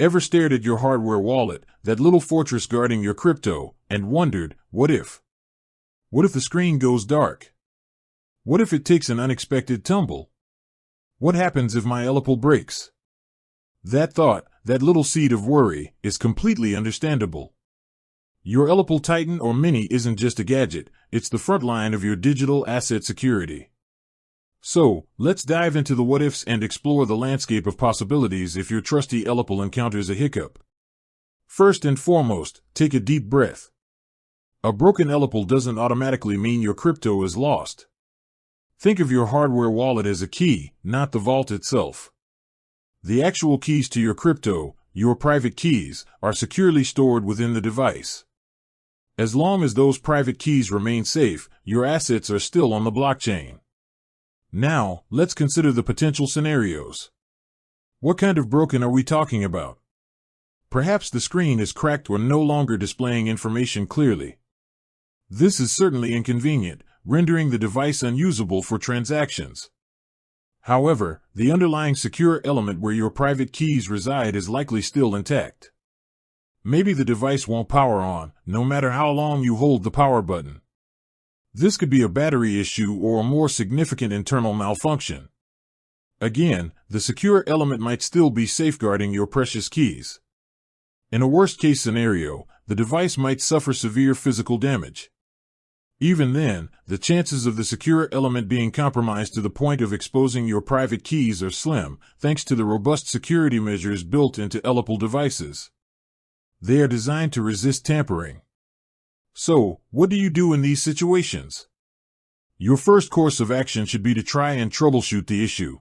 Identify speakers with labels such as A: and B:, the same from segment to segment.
A: Ever stared at your hardware wallet, that little fortress guarding your crypto, and wondered, what if? What if the screen goes dark? What if it takes an unexpected tumble? What happens if my ELLIPAL breaks? That thought, that little seed of worry, is completely understandable. Your ELLIPAL Titan or Mini isn't just a gadget, it's the front line of your digital asset security. So, let's dive into the what-ifs and explore the landscape of possibilities if your trusty ELLIPAL encounters a hiccup. First and foremost, take a deep breath. A broken ELLIPAL doesn't automatically mean your crypto is lost. Think of your hardware wallet as a key, not the vault itself. The actual keys to your crypto, your private keys, are securely stored within the device. As long as those private keys remain safe, your assets are still on the blockchain. Now, let's consider the potential scenarios. What kind of broken are we talking about? Perhaps the screen is cracked or no longer displaying information clearly. This is certainly inconvenient, rendering the device unusable for transactions. However, the underlying secure element where your private keys reside is likely still intact. Maybe the device won't power on, no matter how long you hold the power button. This could be a battery issue or a more significant internal malfunction. Again, the secure element might still be safeguarding your precious keys. In a worst-case scenario, the device might suffer severe physical damage. Even then, the chances of the secure element being compromised to the point of exposing your private keys are slim, thanks to the robust security measures built into ELLIPAL devices. They are designed to resist tampering. So, what do you do in these situations? Your first course of action should be to try and troubleshoot the issue.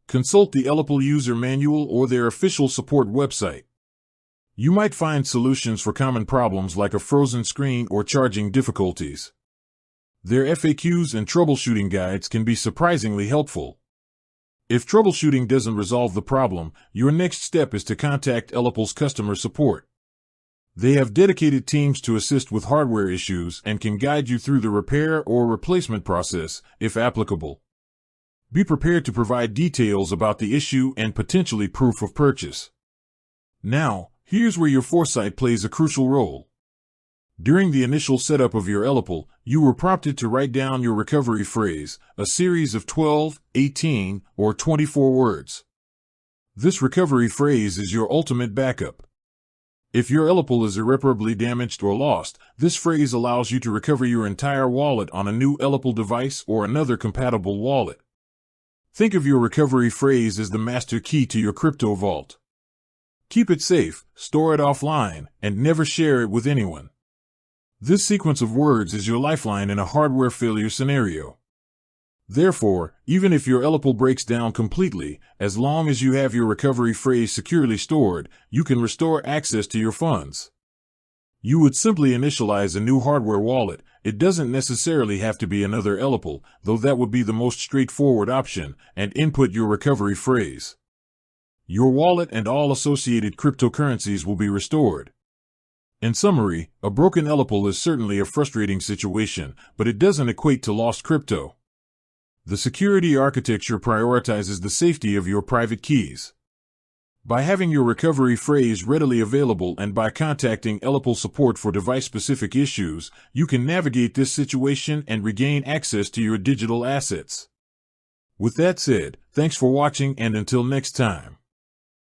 A: Consult the ELLIPAL user manual or their official support website. You might find solutions for common problems like a frozen screen or charging difficulties. Their FAQs and troubleshooting guides can be surprisingly helpful. If troubleshooting doesn't resolve the problem, your next step is to contact ELLIPAL's customer support. They have dedicated teams to assist with hardware issues and can guide you through the repair or replacement process, if applicable. Be prepared to provide details about the issue and potentially proof of purchase. Now, here's where your foresight plays a crucial role. During the initial setup of your ELLIPAL, you were prompted to write down your recovery phrase, a series of 12, 18, or 24 words. This recovery phrase is your ultimate backup. If your ELLIPAL is irreparably damaged or lost, this phrase allows you to recover your entire wallet on a new ELLIPAL device or another compatible wallet. Think of your recovery phrase as the master key to your crypto vault. Keep it safe, store it offline, and never share it with anyone. This sequence of words is your lifeline in a hardware failure scenario. Therefore, even if your ELLIPAL breaks down completely, as long as you have your recovery phrase securely stored, you can restore access to your funds. You would simply initialize a new hardware wallet. It doesn't necessarily have to be another ELLIPAL, though that would be the most straightforward option, and input your recovery phrase. Your wallet and all associated cryptocurrencies will be restored. In summary, a broken ELLIPAL is certainly a frustrating situation, but it doesn't equate to lost crypto. The security architecture prioritizes the safety of your private keys. By having your recovery phrase readily available and by contacting ELLIPAL support for device-specific issues, you can navigate this situation and regain access to your digital assets. With that said, thanks for watching and until next time.